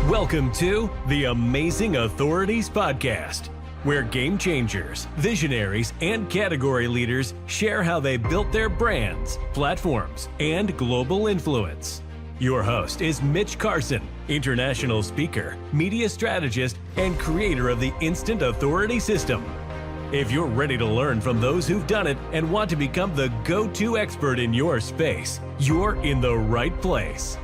Welcome to the Amazing Authorities Podcast, where game changers, visionaries, and category leaders share how they built their brands, platforms, and global influence. Your host is Mitch Carson, international speaker, media strategist, and creator of the Instant Authority System. If you're ready to learn from those who've done it and want to become the go-to expert in your space, you're in the right place.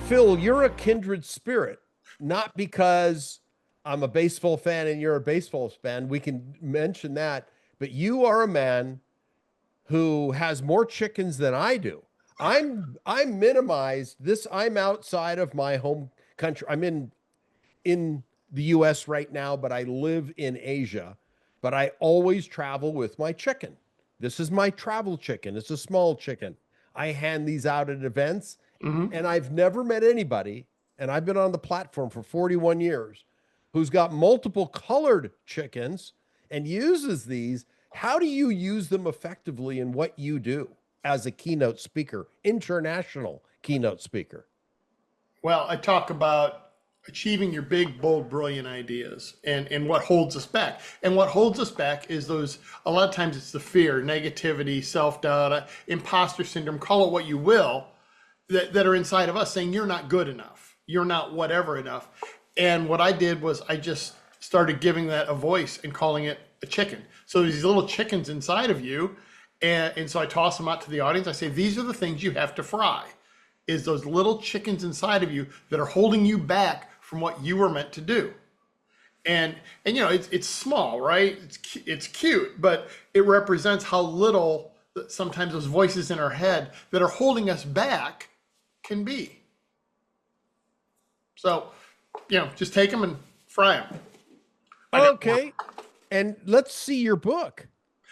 Phil, you're a kindred spirit, not because I'm a baseball fan and you're a baseball fan. We can mention that, but you are a man who has more chickens than I do. I'm minimized this. I'm outside of my home country. I'm in the US right now, but I live in Asia, but I always travel with my chicken. This is my travel chicken. It's a small chicken. I hand these out at events. And I've never met anybody, and I've been on the platform for 41 years, who's got multiple colored chickens and uses these. How do you use them effectively in what you do as a keynote speaker, international keynote speaker? Well, I talk about achieving your big, bold, brilliant ideas and what holds us back. And what holds us back is those, a lot of times it's the fear, negativity, self-doubt, imposter syndrome, call it what you will, that are inside of us saying you're not good enough, you're not whatever enough. And what I did was I just started giving that a voice and calling it a chicken. So there's these little chickens inside of you, and so I toss them out to the audience. I say, these are the things you have to fry, is those little chickens inside of you that are holding you back from what you were meant to do. And you know, it's small, right? It's cute, but it represents how little sometimes those voices in our head that are holding us back can be. So, you know, just take them and fry them. Okay. And let's see your book,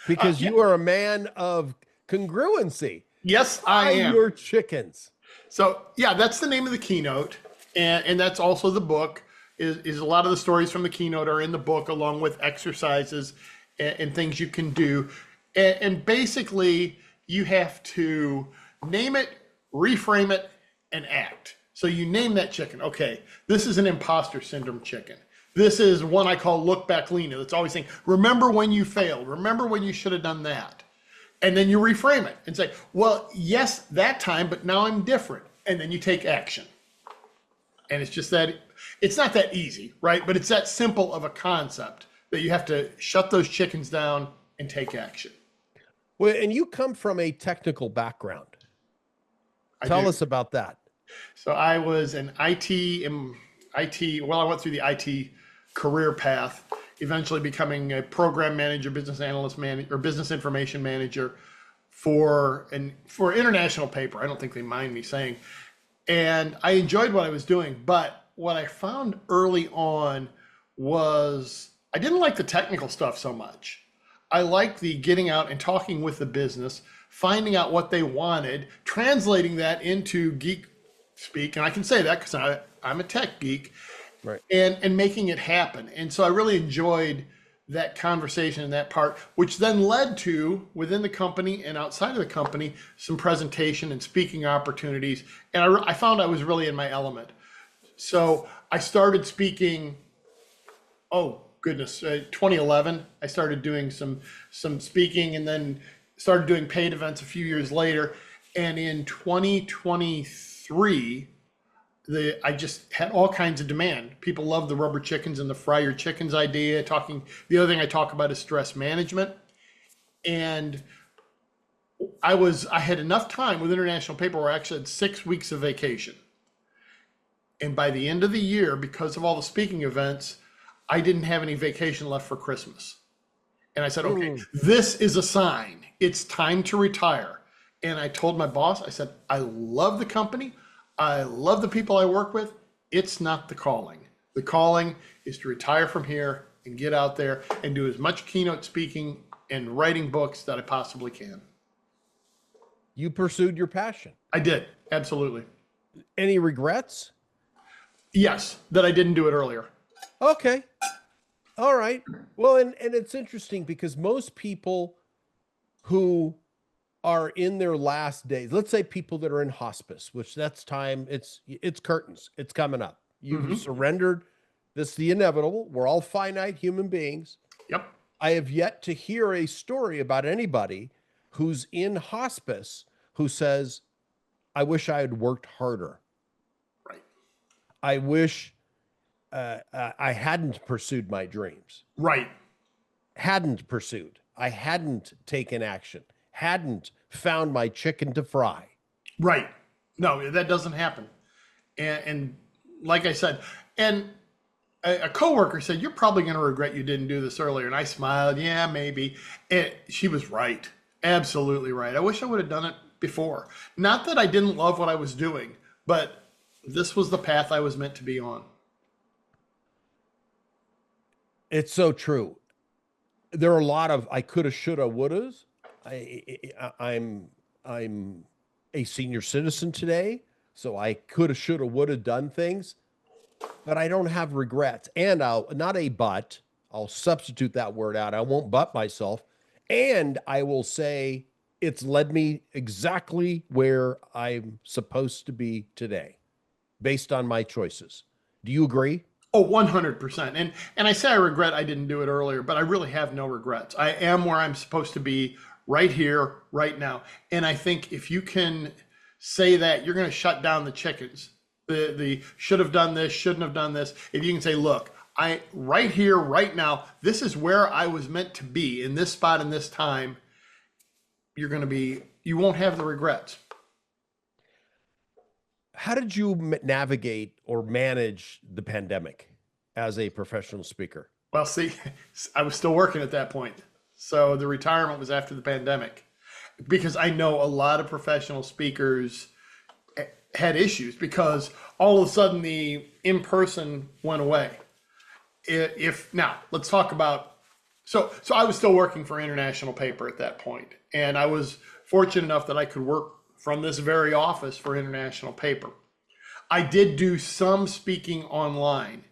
because you are a man of congruency. Yes, I am. Your chickens. So yeah, that's the name of the keynote. And that's also the book is a lot of the stories from the keynote are in the book, along with exercises and things you can do. And basically you have to name it, reframe it, and act. So you name that chicken. Okay, this is an imposter syndrome chicken. This is one I call look back Lena. That's always saying, remember when you failed. Remember when you should have done that. And then you reframe it and say, well, yes, that time, but now I'm different. And then you take action. And it's just that, it's not that easy, right? But it's that simple of a concept that you have to shut those chickens down and take action. Well, and you come from a technical background. Tell us about that. So I was an I went through the IT career path, eventually becoming a program manager, business analyst manager, or business information manager for international paper. I don't think they mind me saying. And I enjoyed what I was doing, but what I found early on was I didn't like the technical stuff so much. I liked the getting out and talking with the business, finding out what they wanted, translating that into geek speak, and I can say that because I'm a tech geek, right? And making it happen. And so I really enjoyed that conversation and that part, which then led to, within the company and outside of the company, some presentation and speaking opportunities. And I found I was really in my element. So I started speaking, 2011, I started doing some speaking, and then started doing paid events a few years later. And in 2023, I just had all kinds of demand. People love the rubber chickens and the fry your chickens idea. The other thing I talk about is stress management. And I had enough time with international paper where I actually had 6 weeks of vacation. And by the end of the year, because of all the speaking events, I didn't have any vacation left for Christmas. And I said, okay, this is a sign. It's time to retire. And I told my boss, I said, I love the company. I love the people I work with. It's not the calling. The calling is to retire from here and get out there and do as much keynote speaking and writing books that I possibly can. You pursued your passion. I did. Absolutely. Any regrets? Yes, that I didn't do it earlier. Okay. All right. Well, and it's interesting because most people who are in their last days, let's say people that are in hospice, which that's time, it's curtains, it's coming up. You've surrendered. This is the inevitable. We're all finite human beings. Yep. I have yet to hear a story about anybody who's in hospice who says, I wish I had worked harder. Right. I wish I hadn't pursued my dreams. Right. Hadn't pursued. I hadn't taken action. Hadn't found my chicken to fry. Right. No, that doesn't happen. And like I said, and a coworker said, you're probably going to regret you didn't do this earlier. And I smiled. Yeah, maybe. And she was right. Absolutely right. I wish I would have done it before. Not that I didn't love what I was doing, but this was the path I was meant to be on. It's so true. There are a lot of I coulda, shoulda, wouldas. I'm a senior citizen today, so I coulda, shoulda, woulda done things, but I don't have regrets. And I'll substitute that word out. I won't butt myself. And I will say it's led me exactly where I'm supposed to be today based on my choices. Do you agree? Oh, 100%. And I say I regret I didn't do it earlier, but I really have no regrets. I am where I'm supposed to be right here, right now. And I think if you can say that, you're going to shut down the chickens. The should have done this, shouldn't have done this. If you can say, look, I right here, right now, this is where I was meant to be in this spot in this time, you won't have the regrets. How did you navigate or manage the pandemic as a professional speaker? Well, see, I was still working at that point. So the retirement was after the pandemic, because I know a lot of professional speakers had issues because all of a sudden the in-person went away. Now let's talk about, so I was still working for international paper at that point, and I was fortunate enough that I could work from this very office for international paper. I did do some speaking online.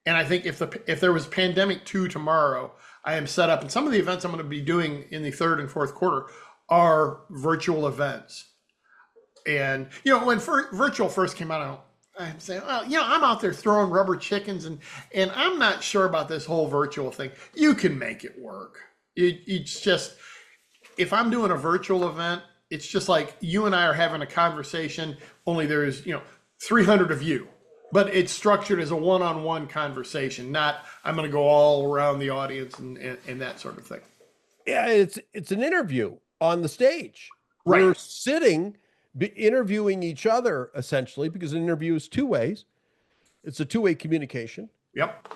And I think if there was pandemic 2 tomorrow, I am set up, and some of the events I'm going to be doing in the 3rd and 4th quarter are virtual events. And, when virtual first came out, I'm saying, well, I'm out there throwing rubber chickens, and I'm not sure about this whole virtual thing. You can make it work. It's just, if I'm doing a virtual event, it's just like you and I are having a conversation, only there's, 300 of you, but it's structured as a one-on-one conversation, not I'm going to go all around the audience and that sort of thing. Yeah, it's an interview on the stage. Right. We're sitting, interviewing each other, essentially, because an interview is two ways. It's a two-way communication. Yep.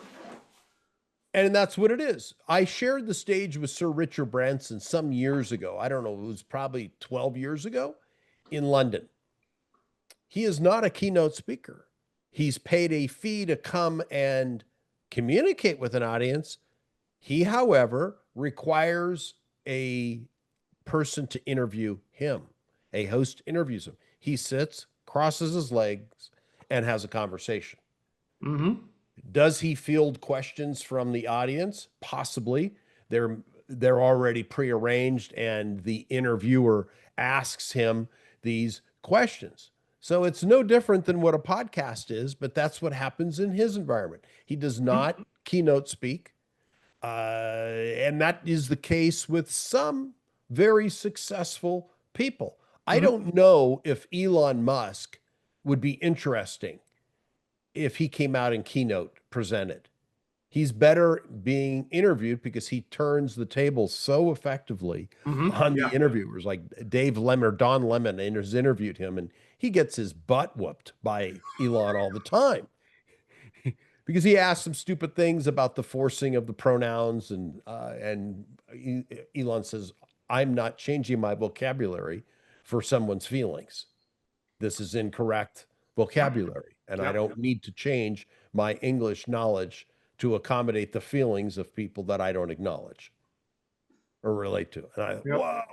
And that's what it is. I shared the stage with Sir Richard Branson some years ago. I don't know, it was probably 12 years ago in London. He is not a keynote speaker. He's paid a fee to come and communicate with an audience. He, however, requires a person to interview him. A host interviews him. He sits, crosses his legs, and has a conversation. Mm-hmm. Does he field questions from the audience? Possibly. They're already prearranged, and the interviewer asks him these questions. So it's no different than what a podcast is, but that's what happens in his environment. He does not keynote speak. And that is the case with some very successful people. I don't know if Elon Musk would be interesting if he came out and keynote presented. He's better being interviewed because he turns the table so effectively on the interviewers. Like Dave Lemon or Don Lemon has interviewed him, and he gets his butt whooped by Elon all the time because he asks some stupid things about the forcing of the pronouns, and Elon says, "I'm not changing my vocabulary for someone's feelings. This is incorrect vocabulary, and I don't need to change my English knowledge to accommodate the feelings of people that I don't acknowledge or relate to." And I, wow.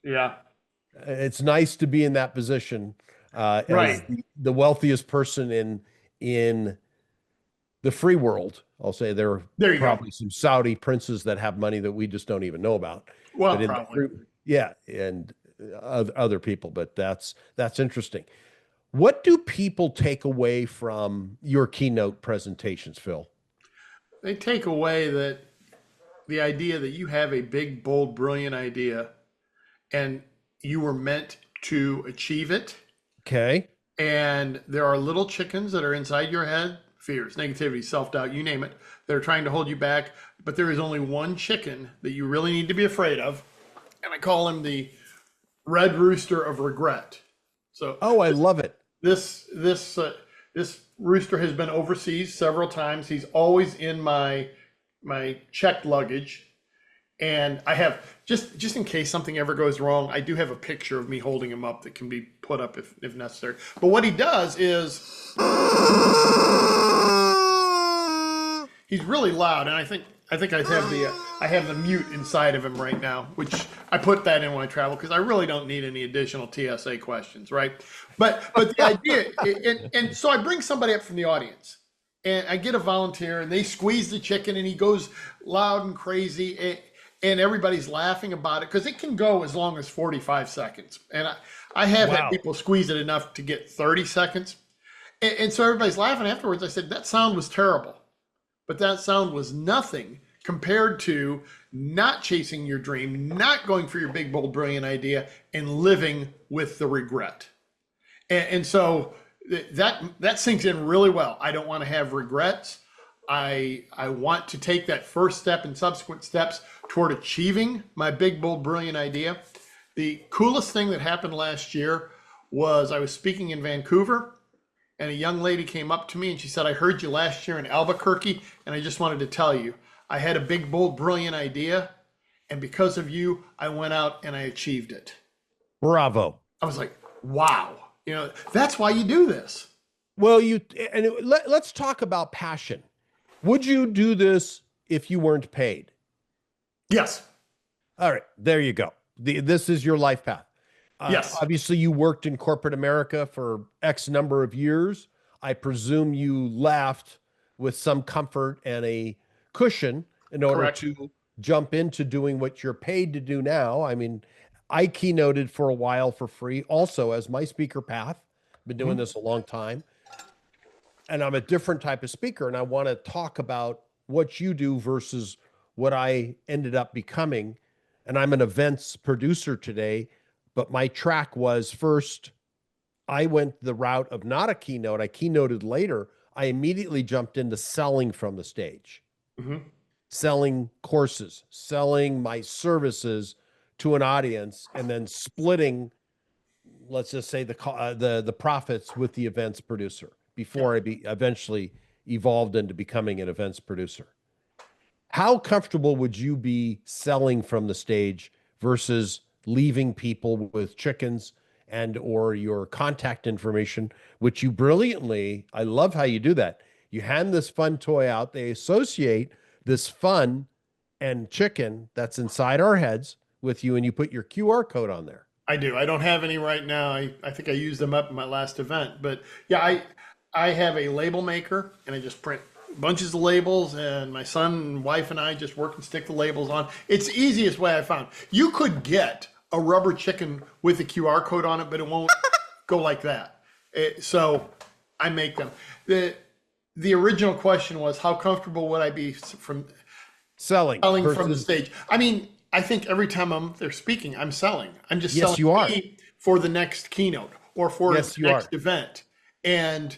Yeah. It's nice to be in that position as the wealthiest person in the free world. I'll say there are probably some Saudi princes that have money that we just don't even know about. Well, but probably. yeah. And other people, but that's interesting. What do people take away from your keynote presentations, Phil? They take away that the idea that you have a big, bold, brilliant idea and you were meant to achieve it. Okay. And there are little chickens that are inside your head, fears, negativity, self-doubt, you name it. They're trying to hold you back, but there is only one chicken that you really need to be afraid of. And I call him the red rooster of regret. So, oh, I love it. This rooster has been overseas several times. He's always in my checked luggage. And I have, just in case something ever goes wrong, I do have a picture of me holding him up that can be put up if necessary. But what he does is he's really loud, and I think I have the mute inside of him right now, which I put that in when I travel because I really don't need any additional TSA questions, right? But the idea, and so I bring somebody up from the audience, and I get a volunteer, and they squeeze the chicken, and he goes loud and crazy. And everybody's laughing about it because it can go as long as 45 seconds. And I have had people squeeze it enough to get 30 seconds. And so everybody's laughing afterwards. I said, that sound was terrible. But that sound was nothing compared to not chasing your dream, not going for your big, bold, brilliant idea, and living with the regret. And so that sinks in really well. I don't want to have regrets. I want to take that first step and subsequent steps toward achieving my big, bold, brilliant idea. The coolest thing that happened last year was I was speaking in Vancouver, and a young lady came up to me and she said, I heard you last year in Albuquerque, and I just wanted to tell you, I had a big, bold, brilliant idea, and because of you, I went out and I achieved it. Bravo. I was like, wow, that's why you do this. Well, let's talk about passion. Would you do this if you weren't paid? Yes. All right, there you go. This is your life path. Yes. Obviously, you worked in corporate America for X number of years. I presume you left with some comfort and a cushion in order Correct. to jump into doing what you're paid to do now. I mean, I keynoted for a while for free also as my speaker path. Been doing this a long time. And I'm a different type of speaker, and I want to talk about what you do versus what I ended up becoming. And I'm an events producer today, but my track was first, I went the route of not a keynote. I keynoted later. I immediately jumped into selling from the stage, selling courses, selling my services to an audience, and then splitting, let's just say the profits with the events producer before I eventually evolved into becoming an events producer. How comfortable would you be selling from the stage versus leaving people with chickens and or your contact information, which you brilliantly, I love how you do that. You hand this fun toy out. They associate this fun and chicken that's inside our heads with you, and you put your QR code on there. I do. I don't have any right now. I think I used them up in my last event. But yeah, I have a label maker, and I just print bunches of labels, and my son and wife and I just work and stick the labels on. It's the easiest way I found. You could get a rubber chicken with a QR code on it, but it won't go like that. So I make them. The original question was, how comfortable would I be from selling from the stage? I mean, I think every time I'm there speaking, I'm selling. I'm just selling for the next keynote or for the next event. And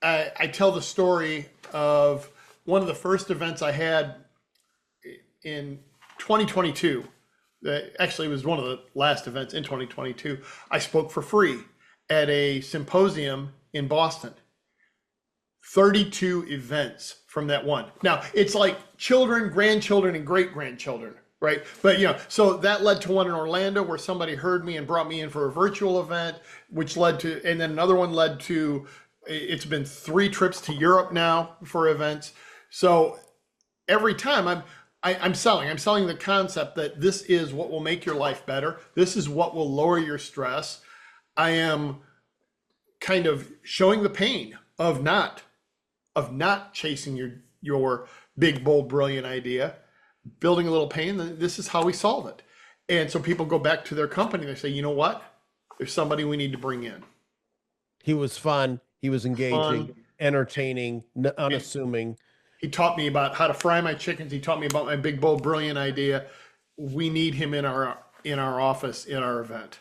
I tell the story of one of the first events I had in 2022. Actually, it was one of the last events in 2022. I spoke for free at a symposium in Boston. 32 events from that one. Now, it's like children, grandchildren, and great-grandchildren, right? But, so that led to one in Orlando where somebody heard me and brought me in for a virtual event, which led to, and then another one led to, it's been 3 trips to Europe now for events. So every time I'm selling. I'm selling the concept that this is what will make your life better. This is what will lower your stress. I am kind of showing the pain of not chasing your big, bold, brilliant idea, building a little pain. This is how we solve it. And so people go back to their company. They say, you know what? There's somebody we need to bring in. He was fun. He was engaging, Fun. entertaining, unassuming. He taught me about how to fry my chickens. He taught me about my big, bold, brilliant idea. We need him in our office, in our event.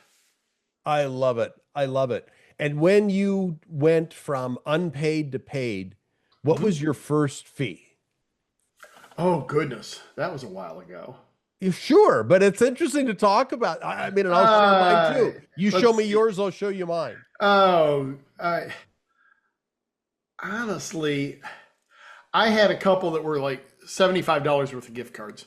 I love it. I love it. And when you went from unpaid to paid, what was your first fee? Oh, goodness. That was a while ago. You sure, but it's interesting to talk about. I mean, and I'll share mine too. You show me yours, I'll show you mine. Oh, honestly, I had a couple that were like $75 worth of gift cards.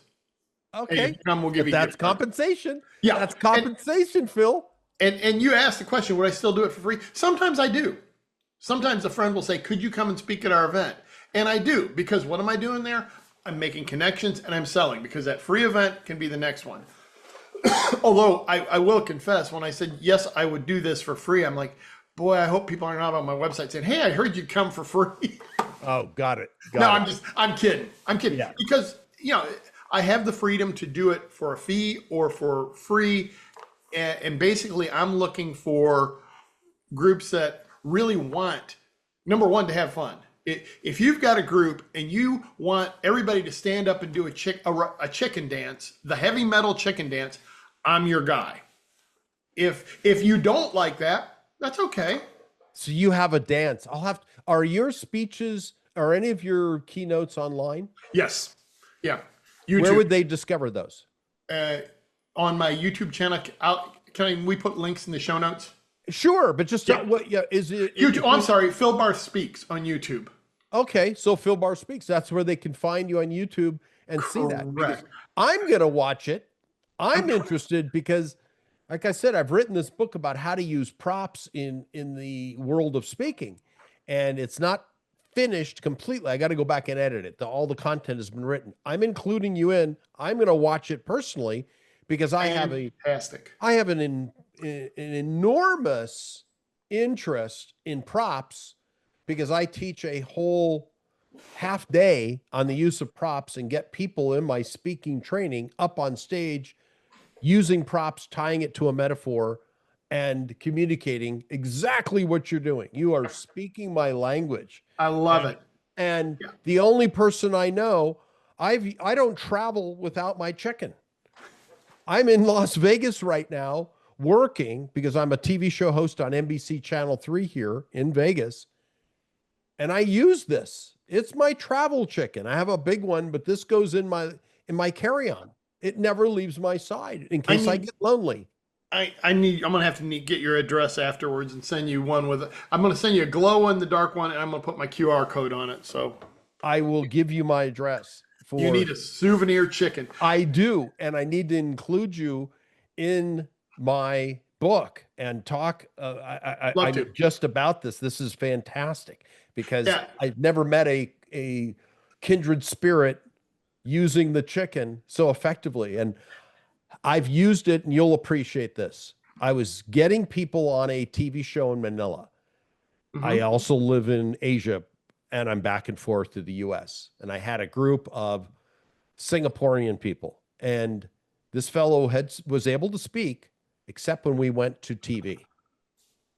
Okay. Hey, come, we'll give you That's gift card. compensation. Yeah. That's compensation, Phil. And you asked the question, would I still do it for free? Sometimes I do. Sometimes a friend will say, could you come and speak at our event? And I do, because what am I doing there? I'm making connections and I'm selling, because that free event can be the next one. Although I will confess, when I said, yes, I would do this for free, I'm like, boy, I hope people are not on my website saying, hey, I heard you'd come for free. Oh, got it. I'm kidding. I'm kidding. Yeah. Because, I have the freedom to do it for a fee or for free. And basically, I'm looking for groups that really want, number one, to have fun. If you've got a group and you want everybody to stand up and do a chicken dance, the heavy metal chicken dance, I'm your guy. If you don't like that, that's okay. So you have a dance. Are your speeches or any of your keynotes online? Yes. Yeah. YouTube. Where would they discover those? On my YouTube channel. Can we put links in the show notes? Sure, but just is it YouTube? I'm sorry, Phil Barth Speaks on YouTube. Okay, so Phil Barth Speaks. That's where they can find you on YouTube and see that. Correct. I'm gonna watch it. I'm interested because, like I said, I've written this book about how to use props in the world of speaking, and it's not finished completely. I got to go back and edit it. All the content has been written. I'm including you in. I'm going to watch it personally because I have an enormous interest in props because I teach a whole half day on the use of props and get people in my speaking training up on stage using props, tying it to a metaphor and communicating exactly what you're doing. You are speaking my language. I love it. And the only person I know, I don't travel without my chicken. I'm in Las Vegas right now working because I'm a TV show host on NBC Channel 3 here in Vegas. And I use this. It's my travel chicken. I have a big one, but this goes in my carry-on. It never leaves my side in case I get lonely. I'm gonna have to get your address afterwards and send you one I'm gonna send you a glow in the dark one, and I'm gonna put my QR code on it. So I will give you my address. You need a souvenir chicken. I do, and I need to include you in my book and talk. I'm just about this. This is fantastic because I've never met a kindred spirit using the chicken so effectively, and I've used it, and you'll appreciate this. I was getting people on a TV show in Manila. Mm-hmm. I also live in Asia, and I'm back and forth to the US. And I had a group of Singaporean people. And this fellow was able to speak, except when we went to TV.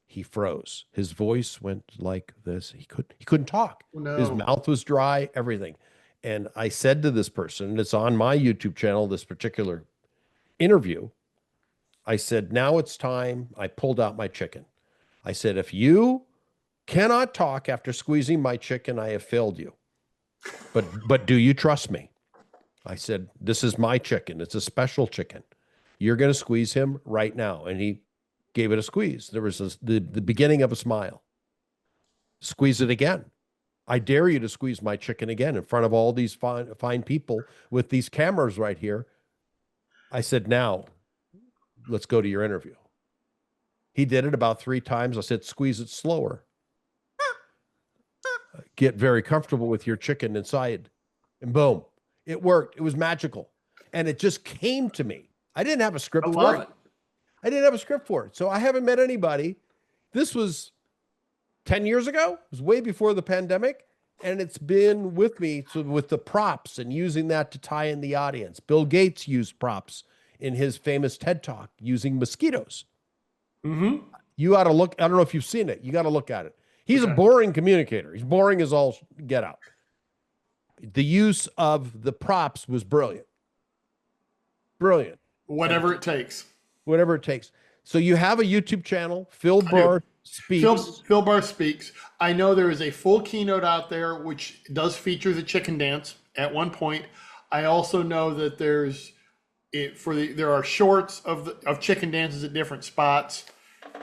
He froze. His voice went like this. He couldn't talk. Oh, no. His mouth was dry, everything. And I said to this person, and it's on my YouTube channel, this particular interview, I said, now it's time. I pulled out my chicken. I said, if you cannot talk after squeezing my chicken, I have failed you. But do you trust me? I said, this is my chicken. It's a special chicken. You're going to squeeze him right now. And he gave it a squeeze. There was the beginning of a smile. Squeeze it again. I dare you to squeeze my chicken again in front of all these fine people with these cameras right here. I said, now, let's go to your interview. He did it about 3 times. I said, squeeze it slower. Get very comfortable with your chicken inside. And boom, it worked. It was magical. And it just came to me. I didn't have a script for it. I didn't have a script for it. So I haven't met anybody. This was 10 years ago. It was way before the pandemic. And it's been with me with the props and using that to tie in the audience. Bill Gates used props in his famous TED Talk using mosquitoes. Mm-hmm. You ought to look. I don't know if you've seen it. You got to look at it. He's a boring communicator. He's boring as all get out. The use of the props was brilliant. Brilliant. Whatever it takes. Whatever it takes. So you have a YouTube channel, Phil Barth Speaks. Phil Barth Speaks. I know there is a full keynote out there which does feature the chicken dance at one point. I also know that there are shorts of chicken dances at different spots,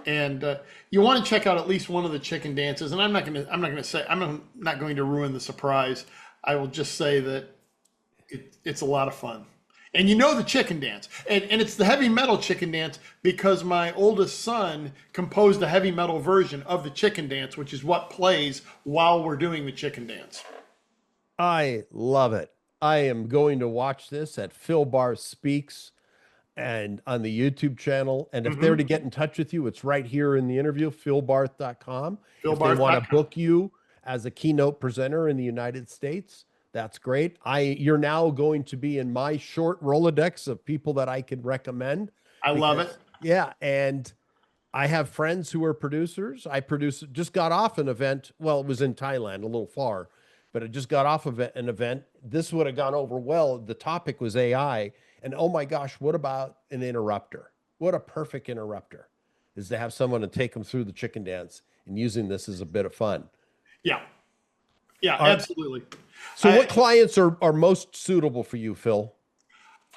and you want to check out at least one of the chicken dances. And I'm not going to ruin the surprise. I will just say that it's a lot of fun. And you know the chicken dance. And it's the heavy metal chicken dance because my oldest son composed a heavy metal version of the chicken dance, which is what plays while we're doing the chicken dance. I love it. I am going to watch this at Phil Barth Speaks and on the YouTube channel. And if they're to get in touch with you, it's right here in the interview, philbarth.com. If they want to book you as a keynote presenter in the United States, that's great. You're now going to be in my short Rolodex of people that I can recommend. I love it. Yeah. And I have friends who are producers. Just got off an event. Well, it was in Thailand, a little far, but it just got off of an event. This would have gone over well. The topic was AI. And oh my gosh, what about an interrupter? What a perfect interrupter is to have someone to take them through the chicken dance and using this as a bit of fun. Yeah. Yeah, absolutely. So what clients are most suitable for you, Phil?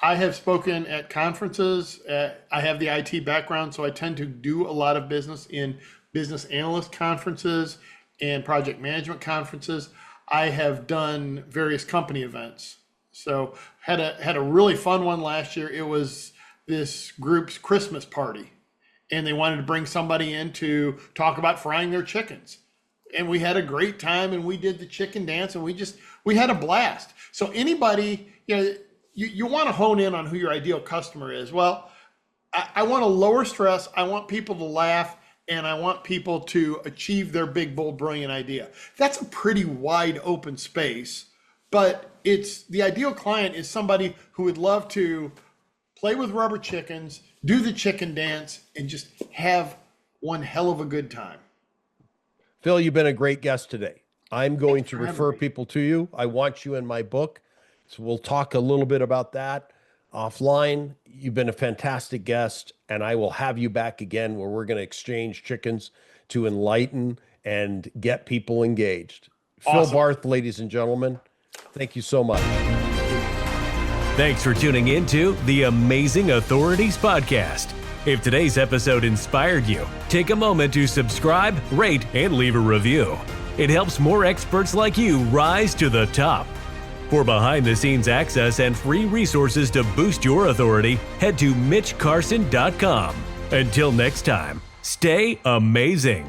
I have spoken at conferences. I have the IT background, so I tend to do a lot of business in business analyst conferences and project management conferences. I have done various company events. So had a really fun one last year. It was this group's Christmas party, and they wanted to bring somebody in to talk about frying their chickens. And we had a great time, and we did the chicken dance, and we had a blast. So anybody, you want to hone in on who your ideal customer is. Well, I want to lower stress. I want people to laugh, and I want people to achieve their big, bold, brilliant idea. That's a pretty wide open space, but the ideal client is somebody who would love to play with rubber chickens, do the chicken dance, and just have one hell of a good time. Phil, you've been a great guest today. I'm going to refer people to you. I want you in my book. So we'll talk a little bit about that offline. You've been a fantastic guest, and I will have you back again where we're going to exchange chickens to enlighten and get people engaged. Awesome. Phil Barth, ladies and gentlemen, thank you so much. Thanks for tuning in to the Amazing Authorities Podcast. If today's episode inspired you, take a moment to subscribe, rate, and leave a review. It helps more experts like you rise to the top. For behind-the-scenes access and free resources to boost your authority, head to mitchcarson.com. Until next time, stay amazing.